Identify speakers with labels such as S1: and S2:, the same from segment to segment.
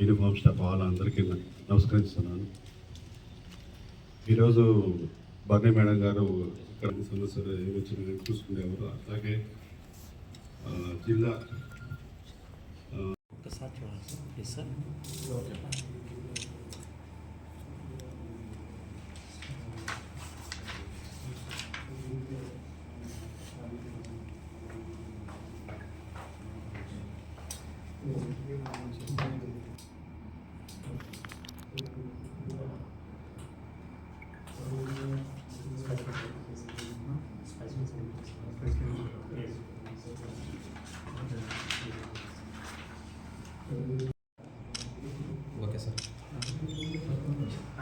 S1: Uniform staff అందరికీ నమస్కరిస్తున్నాను. ఈరోజు బర్నీ మేడం గారు ఇక్కడ సమస్యలు ఏమొచ్చినా చూసుకునేవారు. అలాగే జిల్లా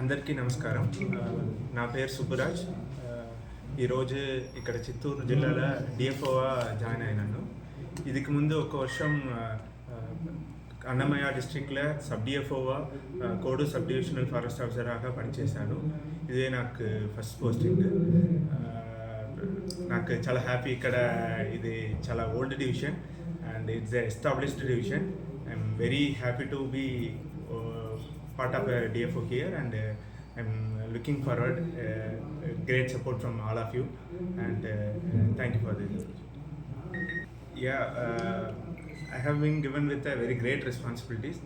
S2: అందరికీ నమస్కారం. నా పేరు సుబ్బరాజ్. ఈరోజు ఇక్కడ చిత్తూరు జిల్లాలో డిఎఫ్ఓగా జాయిన్ అయినాను. ఇదికి ముందు ఒక వర్షం అన్నమయ్య డిస్ట్రిక్ట్లో సబ్ డిఎఫ్ఓగా కోడు సబ్ డివిజనల్ ఫారెస్ట్ ఆఫీసర్గా పనిచేశాను. ఇదే నాకు ఫస్ట్ పోస్టింగ్. నాకు చాలా హ్యాపీ. ఇక్కడ ఇది చాలా old division and it's established division. I'm very happy to be part of DFO here, and I'm looking forward great support from all of you, and thank you for this. I have been given with a very great responsibilities,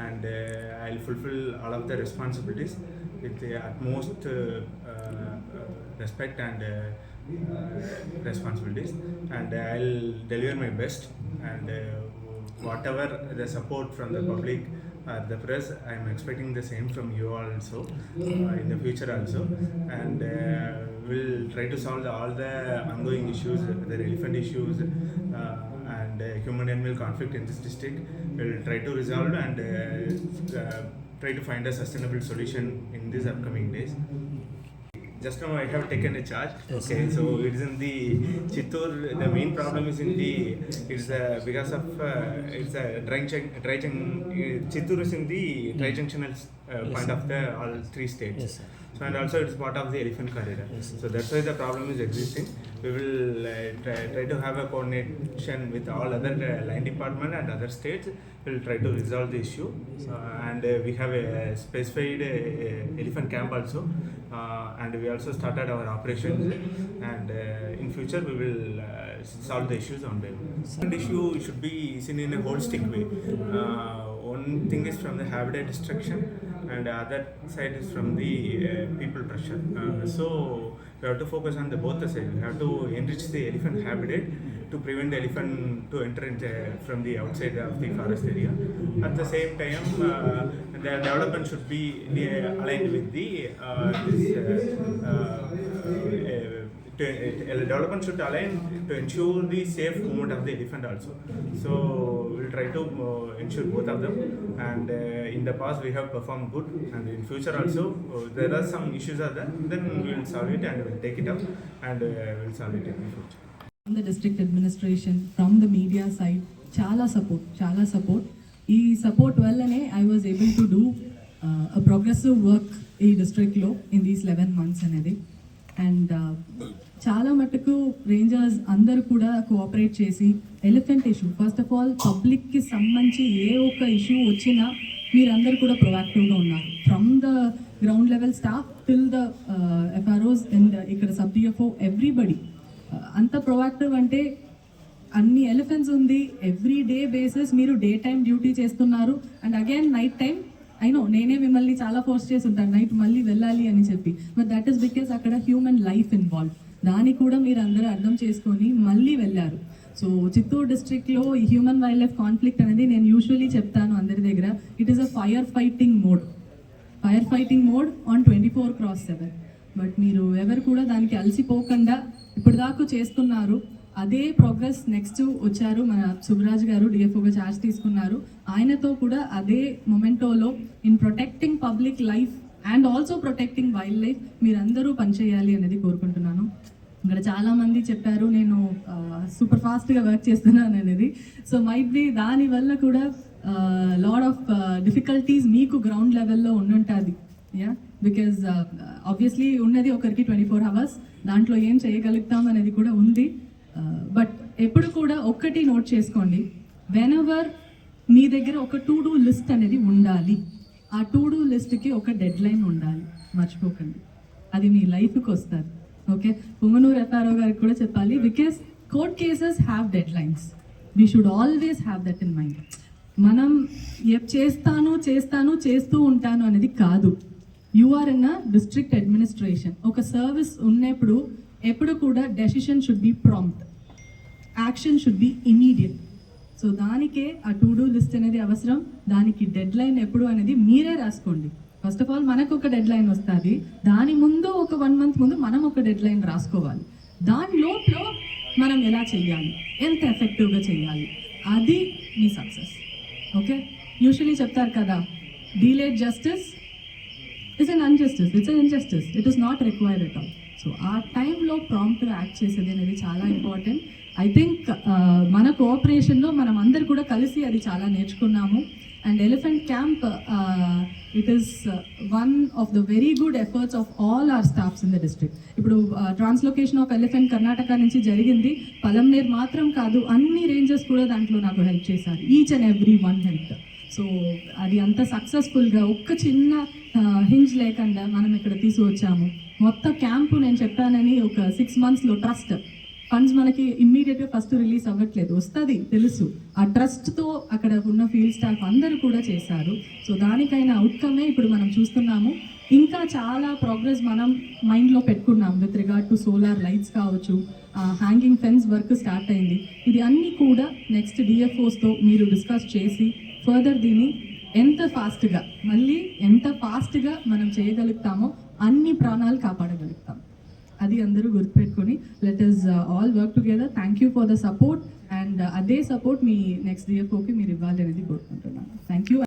S2: and I'll fulfill all of the responsibilities with the utmost respect and responsibilities, and I'll deliver my best, and whatever the support from the public, the press, I am expecting the same from you also in the future also, and we'll try to solve all the ongoing issues, the elephant issues and human-animal conflict in this district. We'll try to resolve and try to find a sustainable solution in these upcoming days. Just now I have taken a charge. Okay, so it is in the Chittur. The main problem is in the because of it's a dry Chittur is in the tri-junctional point of the all three states.
S3: Yes, sir.
S2: So and also it is part of the elephant corridor.
S3: Yes,
S2: so that's why the problem is existing. We will try to have a coordination with all other line department and other states. We will try to resolve the issue, and we have a specified elephant camp also, and we also started our operations, and in future we will solve the issues on them. Second issue should be seen in a holistic way. One thing is from the habitat destruction, and the other side is from the people pressure. So we have to focus on both the sides. We have to enrich the elephant habitat to prevent the elephant to enter from the outside of the forest area. At the same time, the development should be aligned with the development should align to ensure the safe movement of the elephant also. So we'll try to ensure both of them, and in the past we have performed good, and in future also there are some issues are there, then we will solve it and we'll take it up, and we'll solve it in the future.
S4: From the district administration, from the media side, chala support. ఈ support వల్లనే I was able to do a progressive work ఈ డిస్ట్రిక్ట్లో in these 11 months అనేది. And చాలా మటుకు Rangers అందరూ కూడా cooperate చేసి elephant issue first of all పబ్లిక్కి సంబంధించి ఏ ఒక్క ఇష్యూ వచ్చినా మీరందరూ కూడా ప్రొయాక్టివ్గా ఉన్నారు. From the ground level staff till the FROs and ఇక్కడ సబ్ డిఎఫ్ఓ ఎవ్రీబడి అంత ప్రొయాక్టివ్. అంటే అన్ని ఎలిఫెంట్స్ ఉంది, ఎవ్రీ డే బేసిస్ మీరు డే టైం డ్యూటీ చేస్తున్నారు, అండ్ అగైన్ నైట్ టైం అయినో నేనే మిమ్మల్ని చాలా ఫోర్స్ చేసి ఉంటాను నైట్ మళ్ళీ వెళ్ళాలి అని చెప్పి. బట్ దట్ ఈస్ బికాస్ అక్కడ హ్యూమన్ లైఫ్ ఇన్వాల్వ్. దాన్ని కూడా మీరు అందరూ అర్థం చేసుకొని మళ్ళీ వెళ్ళారు. సో చిత్తూరు డిస్ట్రిక్ట్లో ఈ హ్యూమన్ వైల్డ్ లైఫ్ కాన్ఫ్లిక్ట్ అనేది నేను యూజువలీ చెప్తాను అందరి దగ్గర, it is a fire fighting mode on 24/7. But మీరు ఎవరు కూడా దానికి అలసిపోకుండా ఇప్పటిదాకా చేస్తున్నారు. అదే ప్రోగ్రెస్ నెక్స్ట్ వచ్చారు మన సుబ్బరాజ్ గారు, డిఎఫ్ఓగా ఛార్జ్ తీసుకున్నారు. ఆయనతో కూడా అదే మొమెంటోలో in protecting public life and also protecting wildlife మీరందరూ పనిచేయాలి అనేది కోరుకుంటున్నాను. ఇక్కడ చాలామంది చెప్పారు నేను సూపర్ ఫాస్ట్గా వర్క్ చేస్తున్నాను అనేది. సో మైట్ బి దానివల్ల కూడా లాట్ ఆఫ్ డిఫికల్టీస్ మీకు గ్రౌండ్ లెవెల్లో ఉండుంటుంది. యా బికాజ్ ఆబ్వియస్లీ ఉన్నది ఒకరికి 24 అవర్స్, దాంట్లో ఏం చేయగలుగుతాం అనేది కూడా ఉంది. బట్ ఎప్పుడు కూడా ఒక్కటి నోట్ చేసుకోండి, వెన్ ఎవర్ మీ దగ్గర ఒక టు డూ లిస్ట్ అనేది ఉండాలి. ఆ టు డూ లిస్ట్కి ఒక డెడ్ లైన్ ఉండాలి, మర్చిపోకండి. అది మీ లైఫ్కి వస్తుంది. ఓకే, పుంగనూరు ఎఫ్ఆర్ఓ గారికి కూడా చెప్పాలి, because court cases have deadlines. We should always have that in mind. మనం చేస్తూ ఉంటాను అనేది కాదు. You are in a district administration. ఒక సర్వీస్ ఉన్నప్పుడు ఎప్పుడు కూడా decision should be prompt, action should be immediate. So దానికే ఆ టు డూ లిస్ట్ అనేది అవసరం. దానికి డెడ్ లైన్ ఎప్పుడు అనేది మీరే రాసుకోండి. ఫస్ట్ ఆఫ్ ఆల్ మనకు ఒక డెడ్ లైన్ వస్తుంది, దాని ముందు ఒక 1 month ముందు మనం ఒక డెడ్ లైన్ రాసుకోవాలి. దాని లోపల మనం ఎలా చేయాలి, ఎంత ఎఫెక్టివ్గా చేయాలి, అది మీ సక్సెస్. ఓకే, యూజువలీ చెప్తారు కదా, delayed justice it's an unjustice, it's an injustice, it is not required at all. So ఆ టైంలో ప్రాంప్ట్గా యాక్ట్ చేసేది అనేది చాలా ఇంపార్టెంట్. ఐ థింక్ మన కోఆపరేషన్లో మనం అందరు కూడా కలిసి అది చాలా నేర్చుకున్నాము. And elephant camp, it is one of the very good efforts of all our staffs in the district. ఇప్పుడు ట్రాన్స్లొకేషన్ ఆఫ్ ఎలిఫెంట్ కర్ణాటక నుంచి జరిగింది. పలంనేర్ మాత్రం కాదు, అన్ని రేంజెస్ కూడా దాంట్లో నాకు హెల్ప్ చేశారు, each and every one help. So అది అంత సక్సెస్ఫుల్గా ఒక్క చిన్న హింజ్ లేకుండా మనం ఇక్కడ తీసుకొచ్చాము. మొత్తం క్యాంపు నేను చెప్పానని ఒక 6 monthsలో ట్రస్ట్ ఫండ్స్ మనకి ఇమ్మీడియట్గా ఫస్ట్ రిలీజ్ అవ్వట్లేదు, వస్తుంది తెలుసు. ఆ ట్రస్ట్తో అక్కడ ఉన్న ఫీల్డ్ స్టాఫ్ అందరూ కూడా చేశారు. సో దానికైనా అవుట్కమే ఇప్పుడు మనం చూస్తున్నాము. ఇంకా చాలా ప్రోగ్రెస్ మనం మైండ్లో పెట్టుకున్నాం with regard to solar lights కావచ్చు, హ్యాంగింగ్ ఫెన్స్ వర్క్ స్టార్ట్ అయింది. ఇది అన్నీ కూడా నెక్స్ట్ డిఎఫ్ఓస్తో మీరు డిస్కస్ చేసి ఫర్దర్ దీన్ని ఎంత ఫాస్ట్గా మనం చేయగలుగుతామో అన్ని ప్రాణాలు కాపాడగలుగుతాం. అది అందరూ గుర్తుపెట్టుకొని let us all work together. Thank you for the support. And అదే సపోర్ట్ మీ నెక్స్ట్ డిఎఫ్ఓకి మీరు ఇవ్వాలి అనేది కోరుకుంటున్నాను. Thank you.